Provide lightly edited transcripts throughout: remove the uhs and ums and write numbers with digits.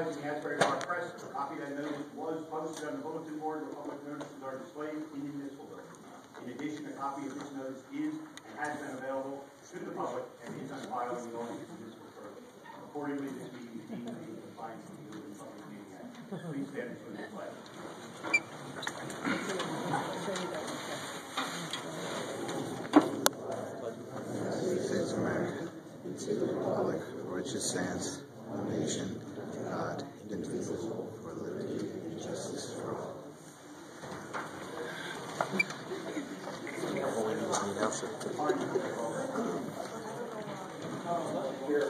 advertising the Asbury Park Press, a copy of that notice was posted on the bulletin board where public notices are displayed in the municipal building. In addition, a copy of this notice is and has been available to the public and is on file in the office of the municipal clerk. Accordingly, this meeting is deemed to be in compliance with the Open Public Meeting Act. Please stand for the pledge. States of America, to the republic for which it stands, one nation, God, indivisible, for liberty and justice for all. Here.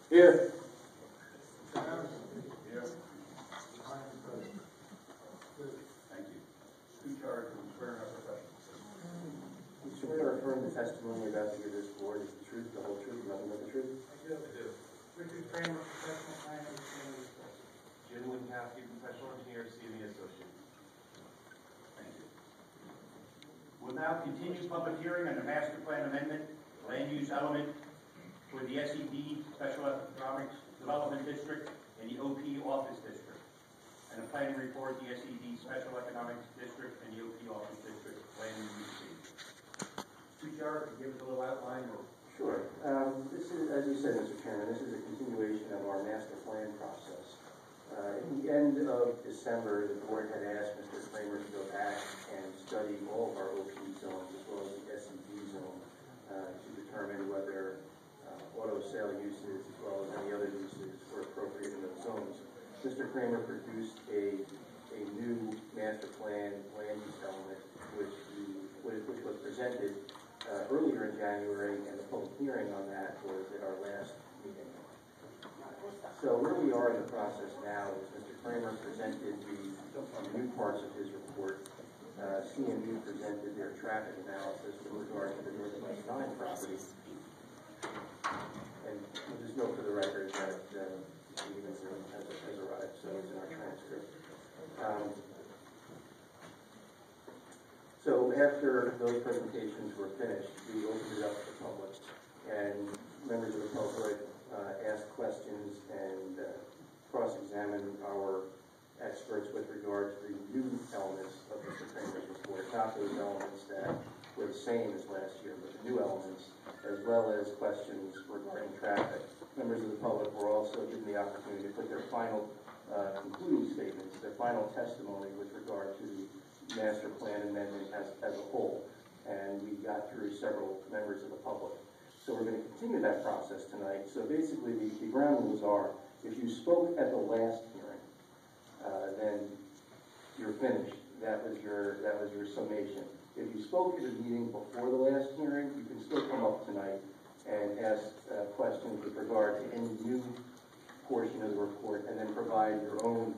Here. Thank you. Who charged with swearing our profession? You swear or affirm the testimony you're about to give this board is the truth, the whole truth, nothing but the truth? I do. Richard Kramer, professional planner, Jim Winkowski, professional engineer, CME Associates. Thank you. We'll now continue public hearing on the master plan amendment, land use element for the SED Special Economic Development District and the OP Office District, and a planning report, the SED Special Economic District and the OP Office District, land use. Chair, can you give us a little outline? Or? Sure. This is, as you said, Mr. Chairman, this is a continuation of our master plan process. At the end of December, the board had asked Mr. Kramer to go back and study all of our OP zones as well as the SED zone to determine whether auto sale uses as well as any other uses were appropriate in those zones. Mr. Kramer produced a new master plan land use element which was presented earlier in January, and the public hearing on that was at our last meeting. So where we are in the process now is Mr. Kramer presented the new parts of his report. CMU presented their traffic analysis with regard to the Northwest 9 property. And just note for the record that Stevens has arrived, so it's in our transcript. So after those presentations were finished, we opened it up to the public, and members of the public asked questions and cross-examined our experts with regard to the new elements of Mr. Kramer's report, not those elements that were the same as last year, but the new elements, as well as questions regarding traffic. Members of the public were also given the opportunity to put their final concluding statements, their final testimony with regard to the master plan amendment as a whole, and we got through several members of the public. So we're going to continue that process tonight. So basically the ground rules are, if you spoke at the last hearing, then you're finished. That was your summation. If you spoke at a meeting before the last hearing, you can still come up tonight and ask questions with regard to any new portion of the report, and then provide your own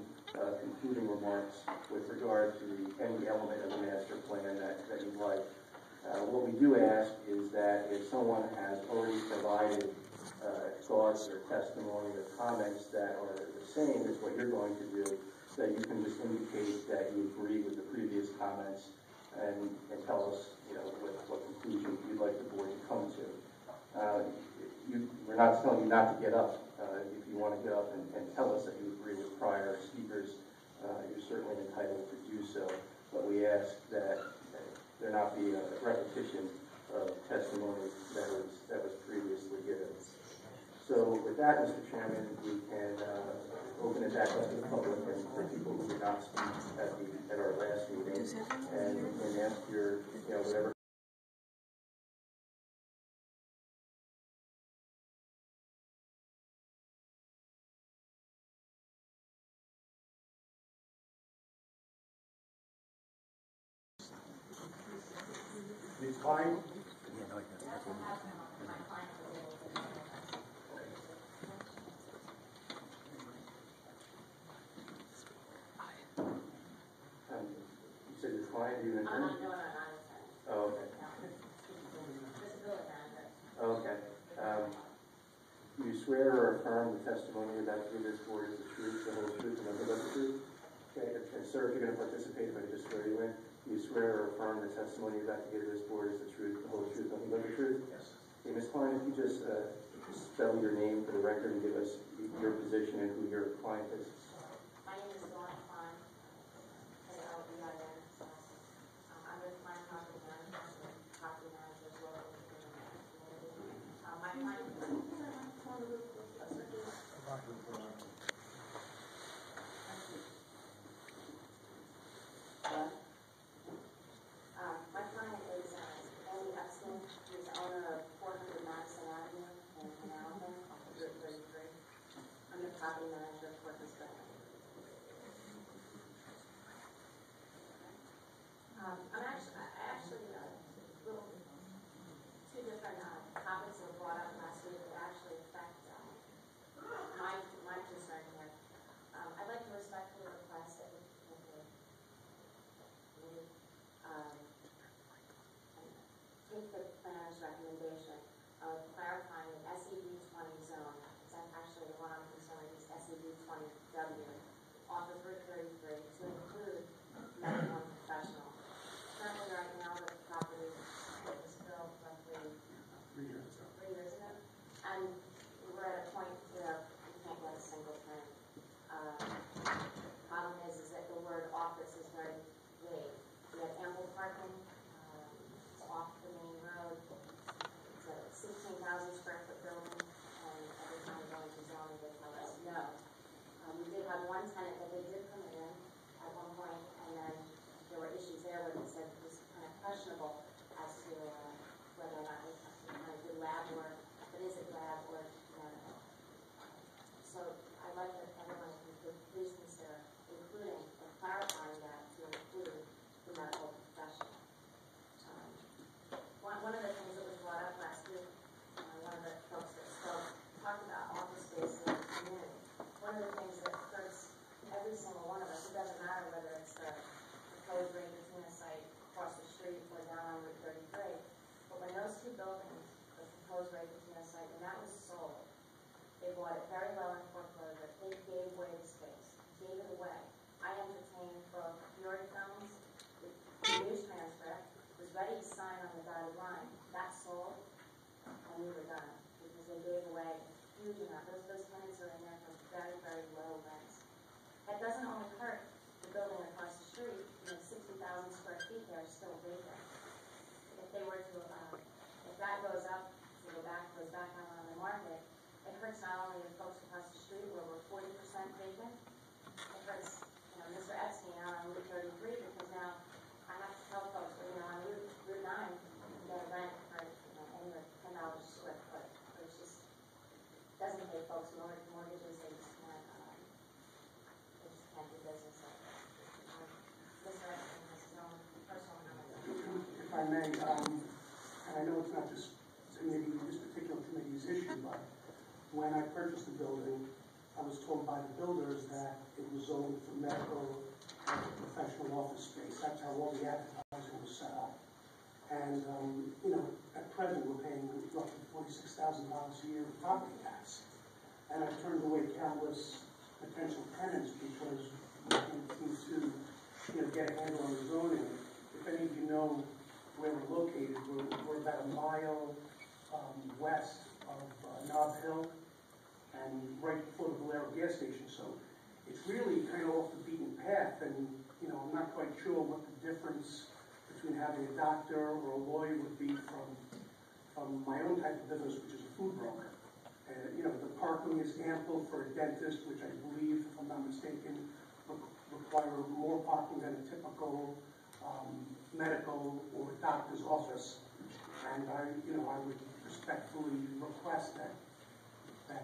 concluding remarks with regard to any element of the master plan that you'd like. What we do ask is that if someone has already provided thoughts or testimony or comments that are the same as what you're going to do, that you can just indicate that you agree with the previous comments and tell us, what conclusion you'd like the board to come to. We're not telling you not to get up. If you want to get up and tell us that you agree with prior speakers, you're certainly entitled to do so. But we ask that there not be a repetition of testimony that was previously given. So with that, Mr. Chairman, we can open it back up to the public and for people who did not speak at our last meeting, and ask your, whatever. Ms. Klein? You said your client, you an attorney? No, not an attorney. Oh, okay. No. swear or affirm the testimony you're about to give this board is the truth, the whole truth, and nothing but the truth? Okay, and sir, if you're going to participate, if I could just swear you in, do you swear or affirm the testimony you're about to give this board is the truth, the whole truth, nothing but the truth? Yes. Okay, Ms. Klein, if you just spell your name for the record and give us your position and who your client is. My name is Dawn Klein, K-L-E-I-N. I'm with my property manager, property managers local in the community. My client my client is Andy Epstein. He's the owner of 400 Madison Avenue in Hamilton, off of Route 33. I'm the property manager for his brand. I actually, little, two different topics were brought up last week that actually affect my concern here. I'd like to respectfully request that we take the planner's recommendation of clarifying the SED 20 zone. It's actually the one I'm concerned with, is SED 20W, off of Route 33, to include medical and professional. Currently, right now, the property was built roughly 3 years ago. And we're at a point where we can't get a single thing. Problem is that the word office is very vague. We have ample parking. It's off the main road. It's a 16,000 square foot building, and every time we go into zoning, they tell us no. We did have one tenant that they did permit in at one point, and then there were issues there where they said it was kind of questionable as to whether or not we kind of did lab work, but is it lab or medical? So I'd like that everyone could please consider including or clarifying that to include the medical professional. One of the things that was brought up last week, one of the folks that spoke talked about office space in the community. One of the things that hurts every single one of us, it doesn't matter whether it's the proposed Ray Katina site across the street or down on Route 33, but when those two buildings, the proposed Ray Katina site, when that was sold, they bought it very low in foreclosure. They gave away the space, gave it away. I entertained both Fury Films, the news transcript, was ready to sign on the dotted line. That sold, and we were done because they gave away a huge amount. Those tenants are in there for very, very low rents. That doesn't only hurt the building across the street. 60,000 square feet there is still vacant. If they were to, if that goes up, goes back out on the market, it hurts not only the folks across the street where we're 40% vacant. It hurts, Mr. Epstein out on Route 33 because now I have to tell folks, on Route 9, you get a rent for anywhere $10 a square foot. It just doesn't pay folks mortgages. They just can't do business. Mr. Epstein has his own personal knowledge. If I may, and I know it's not this particular committee's issue, but when I purchased the building, I was told by the builders that it was zoned for medical and professional office space. That's how all the advertising was set up. And, at present, we're paying roughly $46,000 a year in property tax. And I've turned away countless potential tenants because we can't seem to, get a handle on the zoning. If any of you know where we're located, we're about a mile west of Nob Hill and right before the Valero gas station. So it's really kind of off the beaten path, and I'm not quite sure what the difference between having a doctor or a lawyer would be from my own type of business, which is a food broker. The parking is ample for a dentist, which I believe, if I'm not mistaken, require more parking than a typical medical or doctor's office. And I would respectfully request that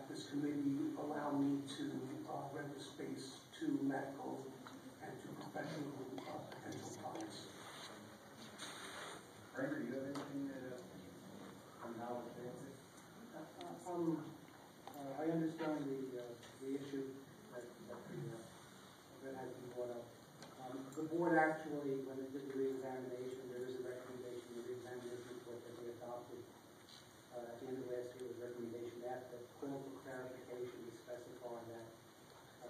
this committee allow me to rent the space to medical and to professional potential clients. Raymond, do you have anything on how it's I understand the issue that has been brought up. The board actually, when it did the re-examination, there is a recommendation, the re-examination report that they adopted at the end of last year, was a recommendation that the call for clarification is specifying that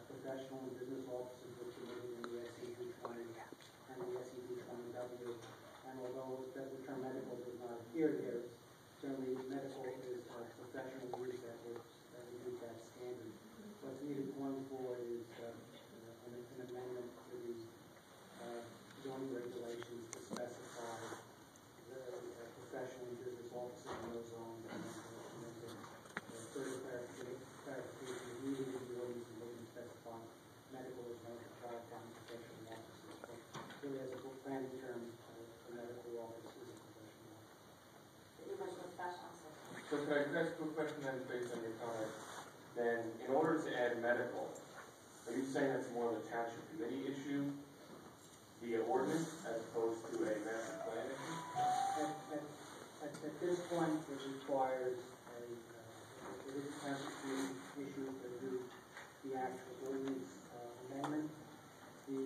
professional and business officers were permitted in the SED 20 and the SED 20W. And although the term medical does not appear here, certainly medical is a professional use that would meet that standard. What's needed going forward is an amendment to the zoning regulations to specify the professional and business officers in those zones, and further clarification is needed in the ordinance and maybe specify medical as one of the qualifying professional officers. But really, as a planning term, the medical office is a professional office. You mentioned professional, so. So can I ask a quick question then, based on your comment? Then, in order to add medical, are you saying that's more of a township committee issue via ordinance as opposed to a master plan issue? At this point, it requires it is a township committee issue to do the actual ordinance amendment. The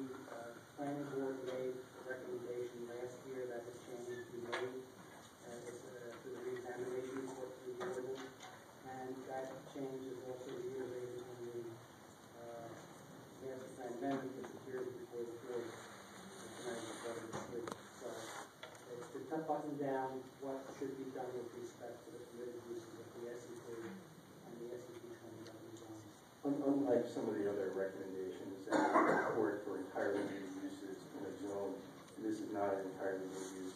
planning board made a recommendation last year that the change be made to the reexamination for the ordinance, and that change is also reiterated in the master plan amendment that appears before the board tonight. So it's to button down what should be done with respect to the permitted uses of the SEP and the SEP 20W zones. Unlike some of the other recommendations that report for entirely new uses in a zone, this is not an entirely new use.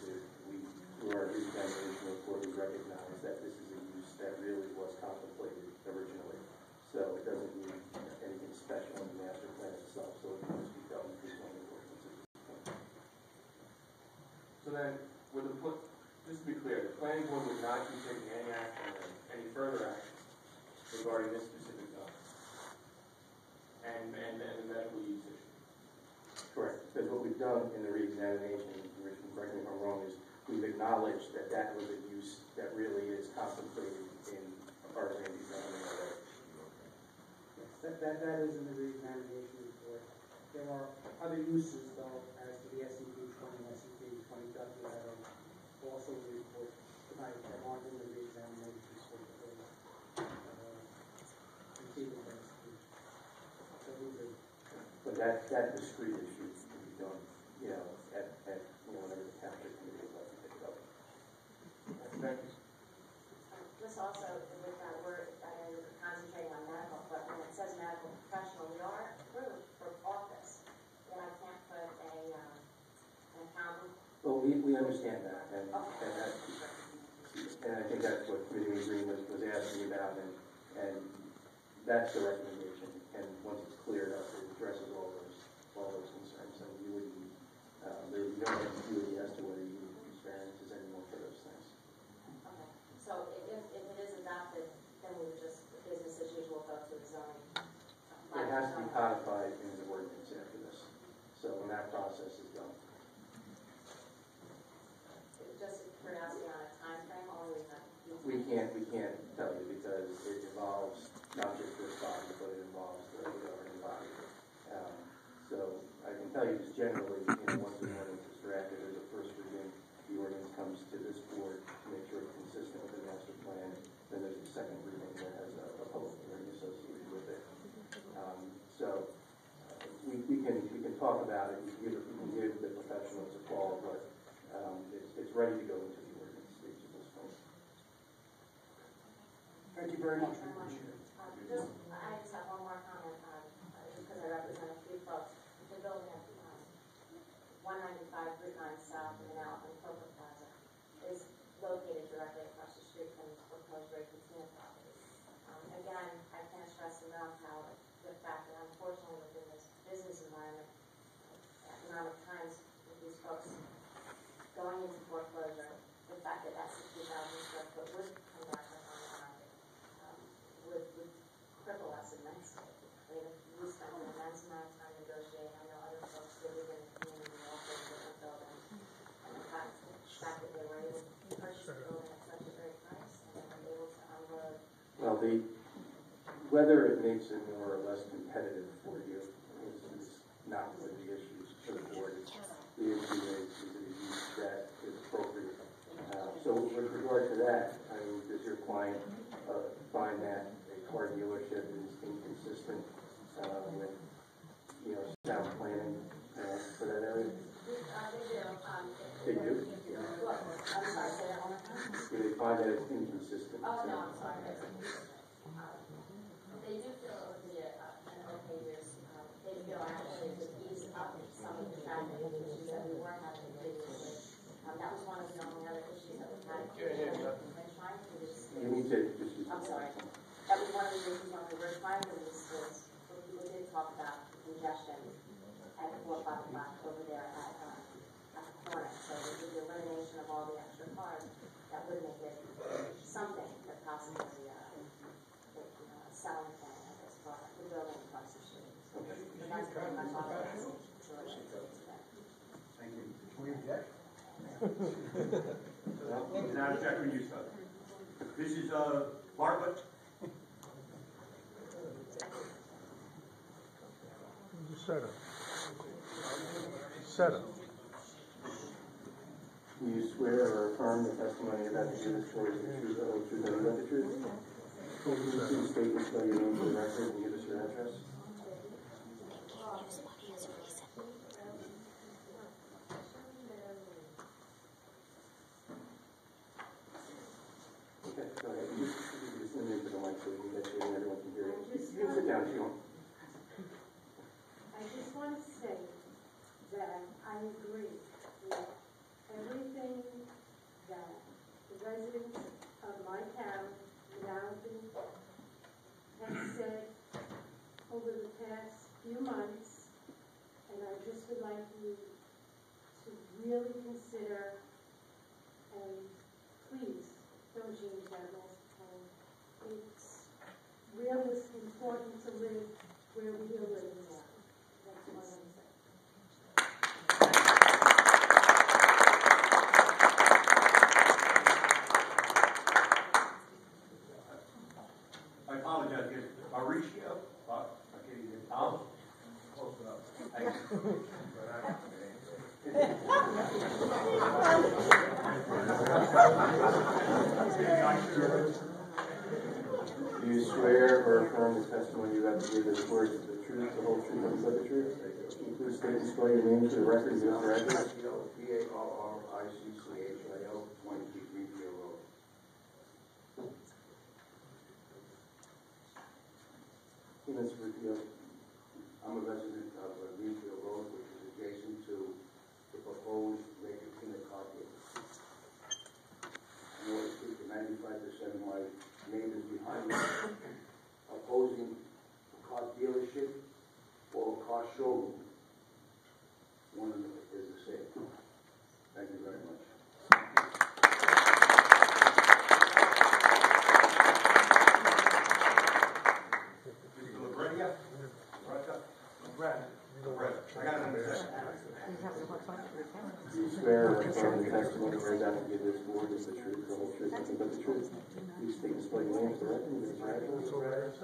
Through our reexamination report, we recognize that this is a use that really was contemplated originally. So it doesn't need anything special in the master plan itself, so it can just be done through zoning ordinances. So then, just to be clear, the planning board would not be taking any action, any further action regarding this specific zone and the medical use issue. Correct, because what we've done in the reexamination, correct me if I'm wrong, is we've acknowledged that that was a use that really is contemplated in our land use element already. Yes, that is in the reexamination report. There are other uses, though, as to the SEP 20 and SEP 20W that are also in the report tonight that aren't in the reexamination report. But that discrete issue can be done, at whenever the township committee would like to pick it up. Thank you. This also, with that word, I know you're concentrating on medical, but when it says medical professional, we are approved for office. Then I can't put an accountant. Well, we understand that, and I think that's what Committee Green was asking about, and that's the recommendation. And once it's cleared up, it addresses all those concerns, and you wouldn't there would be no ambiguity as to whether you would use variances anymore for those things. Okay, so if it is adopted, then we would just, business as usual, go to the zoning. It has to be codified in the ordinance after this. So when that process is done. Just curiosity on a time frame, or we can't tell you because it involves not just this body, but it involves the governing body. So I can tell you just generally, once the ordinance is drafted, there's a first reading. The ordinance comes to this board to make sure it's consistent with the master plan. Then there's a second reading that has a public hearing associated with it. We can talk about it. We can give the professionals a call, but it's ready to go into the ordinance stage at this point. Thank you very much. We appreciate it. I just have one more comment, because I represent a few folks. The building at 195 Route 9 South in Alton Coca Plaza is located directly across the street from the proposed Ray Casino property. Again, I can't stress enough how the fact that unfortunately within this business environment, economic times with these folks going into foreclosure, the fact that that 60,000 square foot would come back up on the market would cripple us immensely. I mean, we spent an immense amount of time negotiating. I know other folks that live in the community also in different buildings. And the fact that they were able to purchase the building at such a great price and they were able to unload. Well, whether it makes it more or less competitive for you is not one of the issues for the board. The issue is it a use that is appropriate. So with regard to that, I mean, does your client find that a car dealership is inconsistent with, sound planning for that area? They do? Well, I'm sorry, say that one more time? Do they find that it's inconsistent? Oh, no, I'm sorry. They do feel over the okay years, they feel actually to ease up some of the traffic issues that we were having previously. That was one of the only other issues that we had. We're trying to reduce. You need to just use. I'm sorry. That was one of the reasons why we were trying to reduce this. We did talk about congestion at 4 o'clock over there at the corner. So with the elimination of all the extra cars, that would make it something that possibly selling point at this part, the building across the street. But that's pretty much all that is. Thank you. We object? Without objection, you so. This is Bartlett. Set up. Do you swear or affirm the testimony about the given story is the truth, the whole truth, and nothing but the truth? Please state and spell your name for the record and give us your address. Okay, go ahead. You just lean into the mic so we can get you and everyone can hear you. You can sit down if you want. I just want to say that I agree with everything that the residents of my town, Mountain, have said over the past few months, and I just would like you to really consider, and please don't change that last time. It's really important to live where we are living now. That's what I'm saying. I apologize, yes. Mauricio? Okay, Tom? Close enough. Thank you. Do you swear or affirm the testimony you have to give is words of the truth, the whole truth, and nothing but the truth? Can you please state and spell your name for the record and give us your address? Barricchio, 23 Greenfield Road. Mr. Riccio. I'm a resident of Greenfield Road, which is adjacent to the proposed Lake Car dealer. I know it's 95% of my neighbors behind me opposing a car dealership or a car showroom. One of them is the same. Thank you very much. Do you swear or affirm the testimony you're about to give this board is the truth, the whole truth, nothing but the truth? Please state and spell your name for the record and give us your address.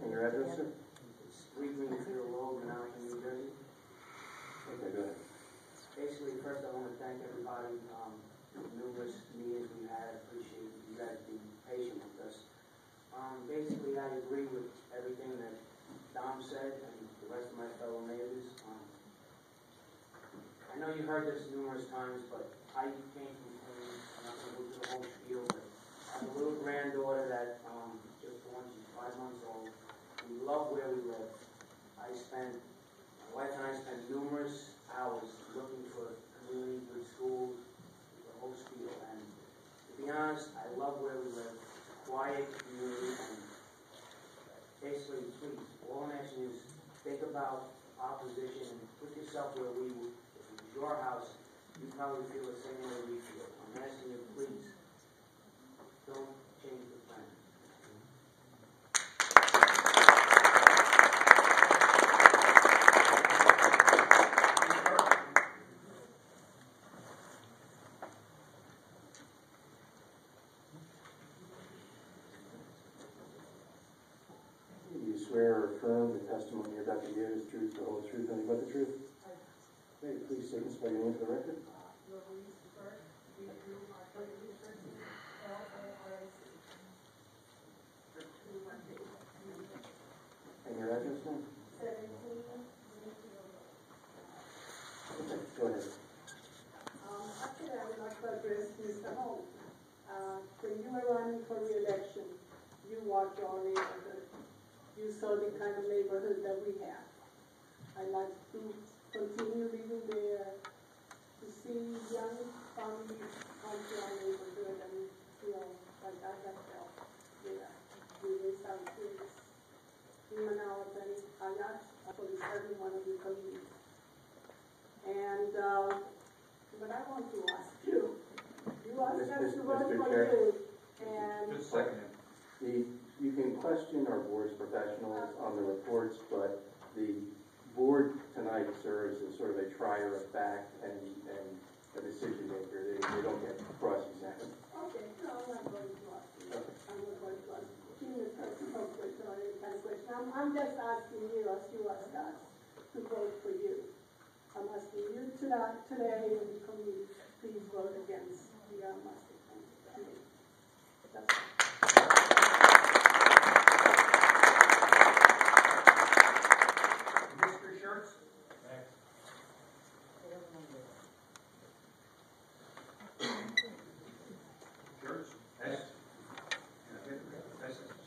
And your address, sir? It's 3 Greenfield Road, Mountain, New Jersey. Okay, go ahead. Basically, first I want to thank everybody. Numerous meetings we had. Appreciate you guys being patient with us. Basically, I agree with everything that Dom said and the rest of my fellow neighbors. I know you've heard this numerous times, but I came from Queens. I'm not going to go through the whole spiel, but I have a little granddaughter that just born. She's 5 months old. We love where we live. My wife and I spent numerous hours looking for community, good schools, the whole spiel. And to be honest, I love where we live. Quiet community, and basically, please, all I'm asking is think about our position and put yourself where we would. If it was your house, you probably feel the same way we feel. I'm asking you, please, don't change the plan. Swear or affirm the testimony you're about to give is truth, the whole truth, nothing but the truth? Okay, please state and spell your name for the record. And your address, ma'am? 17. Okay, go ahead. Actually, I would like to address Mr. Holmes. When you were running for re-election, you walked our neighborhood. You saw the kind of neighborhood that we have. I'd like to continue living there, to see young families come to our neighborhood and feel like I have felt there. We raise our kids in Manalapan. I ask actually every one of you communities. And, but I want to ask you, you asked us to run Mr. for Chair. you, and Just a second. You can question our board's professionals on the reports, but the board tonight serves as sort of a trier of fact and a decision maker. They don't get cross-examined. okay, no, I'm not going to ask you. I'm not going to ask you. Give me a personal question or any kind of question. I'm just asking you as you asked us to vote for you. I'm asking you today in the community, please vote against the master plan. That's all. Mr. Schertz? Schertz?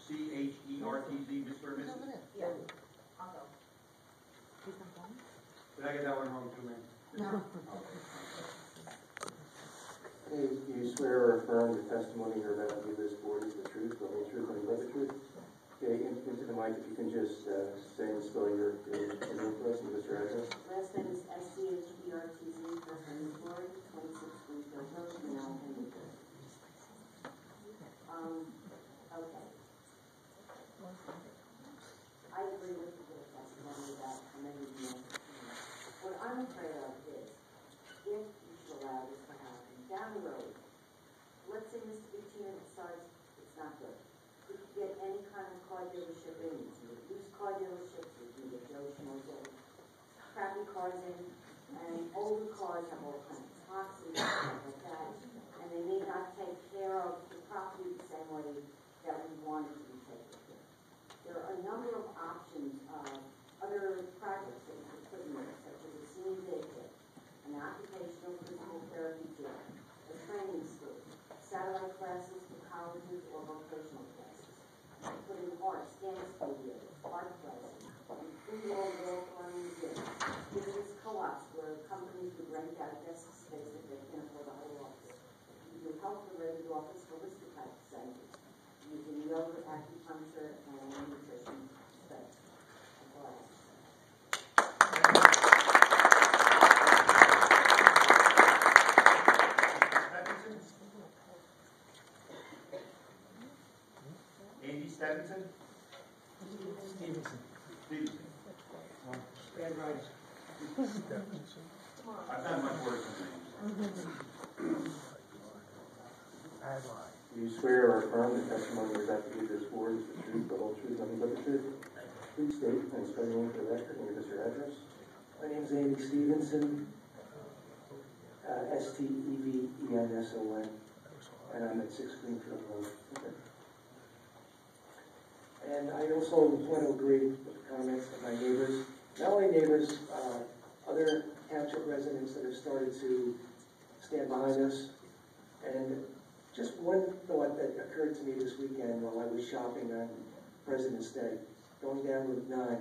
S-C-H-E-R-T-Z, Mr. and Mrs.? Yeah, I'll go. Did I get that one wrong too, man? Okay, do you swear or affirm the testimony you're about to give this board is the truth, the whole truth, and nothing but the truth? Okay, into the mic, if you can just say and spell your name for us and Mr. address. Last name is S-C-H-E-R-T-Z, first name is Lori, 26 Greenfield Road, Manalapan, New Jersey. Okay. I agree with the testimony that many of you. What I'm afraid of is, if you should allow this to happen down the road, let's say Mr. Buchanan decides it's not good. We could get any kind of car dealership in, used car dealerships, we can get Joe Schmo's old crappy cars in, and older cars have all kinds of toxins and stuff like that, and they may not take care of the property the same way that we want it to be taken care of. There are a number of options of other projects that we could put in there, such as a senior daycare, an occupational physical therapy gym, a training school, satellite classes for colleges or vocational classes, put in arts, dance studios, art classes, free walk running gyms, business co-ops where companies would rent out desk space if they can't afford the whole office. You would help the rated office holistic type centers, using yoga, acupuncture, and nutrition space. That's all I have to say. Andy Stevenson? Stevenson. Stevenson. Bad writing. I've done much worse than names. Bad line. Do you swear or affirm the testimony you're about to give this board is the truth, the whole truth, nothing but the truth? Please state and spell your name for the record and give us your address. My name is Andy Stevenson, S-T-E-V-E-N-S-O-N, and I'm at 6 Greenfield Road. Okay. And I also want to agree with the comments of my neighbors, not only neighbors, other township residents that have started to stand behind us. And just one thought that occurred to me this weekend while I was shopping on President's Day, going down Route 9.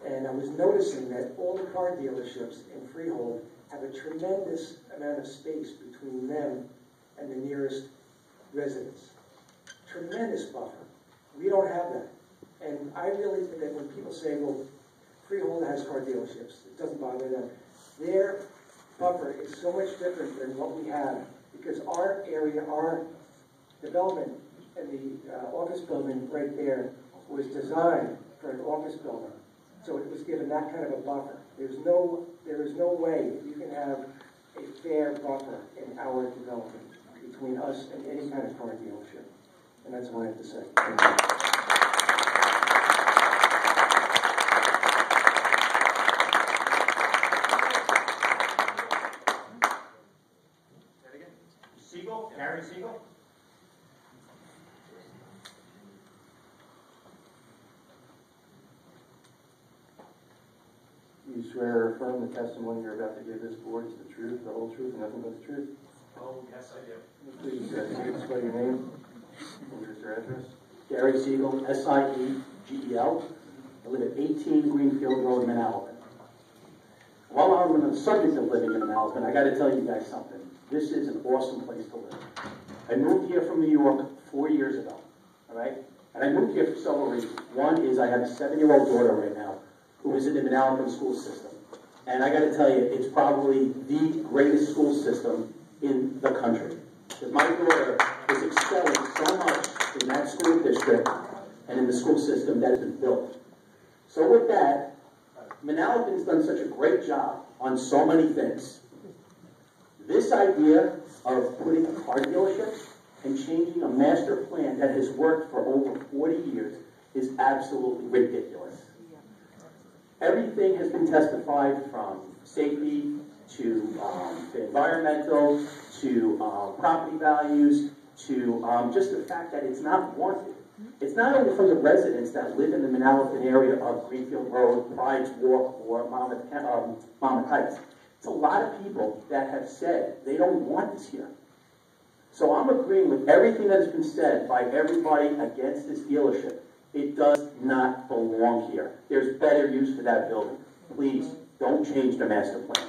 And I was noticing that all the car dealerships in Freehold have a tremendous amount of space between them and the nearest residents. Tremendous buffer. We don't have that. And I really think that when people say, well, Freehold has car dealerships, it doesn't bother them. Their buffer is so much different than what we have because our area, our development, and the office building right there was designed for an office building. So it was given that kind of a buffer. There is no way you can have a fair buffer in our development between us and any kind of car dealership. And that's all I have to say. Thank you. Say it again. Do you swear or affirm the testimony you're about to give this board is the truth, the whole truth, and nothing but the truth? Oh, yes, I do. Please spell your name and your address. Gary Siegel, S-I-E-G-E-L. I live at 18 Greenfield Road, Manalapan. While I'm on the subject of living in Manalapan, I got to tell you guys something. This is an awesome place to live. I moved here from New York 4 years ago, all right? And I moved here for several reasons. One is I have a 7-year-old daughter right now who is in the Manalapan school system. And I got to tell you, it's probably the greatest school system in the country. Because my daughter is excelling so much in that school district and in the school system that has been built. So with that, Manalapan's done such a great job on so many things. This idea of putting a car dealership and changing a master plan that has worked for over 40 years is absolutely ridiculous. Everything has been testified from safety to environmental to property values to just the fact that it's not wanted. It's not only from the residents that live in the Manalapan area of Greenfield Road, Pride's Walk, or Monmouth Heights. It's a lot of people that have said they don't want this here. So I'm agreeing with everything that has been said by everybody against this dealership. It does not belong here. There's better use for that building. Please, don't change the master plan.